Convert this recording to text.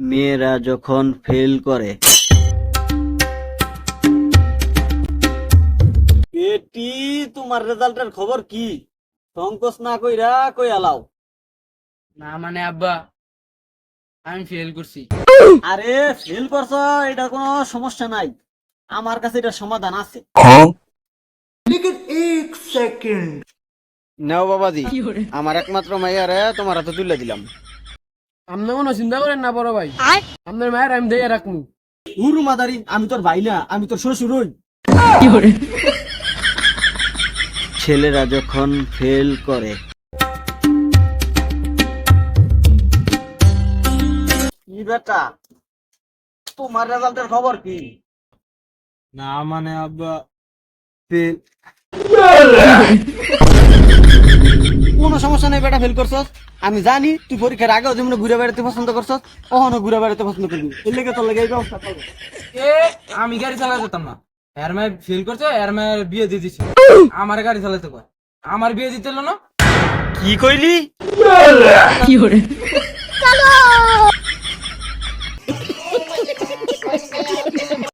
মেয়েরা যখন ফেল করে। বেটি, তোমার রেজাল্টের খবর কি? সংকোচ না কইরা কই আলাও। না মানে আব্বা, আমি ফেল করছি। আরে ফেল করছো, এটা কোনো সমস্যা নাই, আমার কাছে এটা সমাধান আছে। নাও বাবাজি, আমার একমাত্র মাইয়ারে তোমার হাতে তুলে দিলাম। আপনি কোনো চিন্তা করেন না বড় ভাই, আপনার মায়ের আমি দিয়ে রাখবো। উরু মাদারি, আমি তোর ভাই না, আমি তোর শ্বশুর হই। ছেলেরা যখন ফেল করে। কি বেটা, তোমার রেজাল্টের খবর কি? না মানে আব্বা, ফেল। কোনো সমস্যা নেই বেটা, ফেল করছস। আমি জানি তুই পরীক্ষার আগেও যেমন ঘুরে বেড়াতে পছন্দ করছস, কখনো ঘুরে বেড়াতে পছন্দ করবি। এর লেগে তোর লেগে এই ব্যবস্থা করবো। এ আমি গাড়ি চালা যেতাম না, এর মায়ের ফেল করছে, এর মায়ের বিয়ে দিয়ে দিছে। আমার গাড়ি চালাতে কয়, আমার বিয়ে দিতে এলো না। কি কইলি? চলো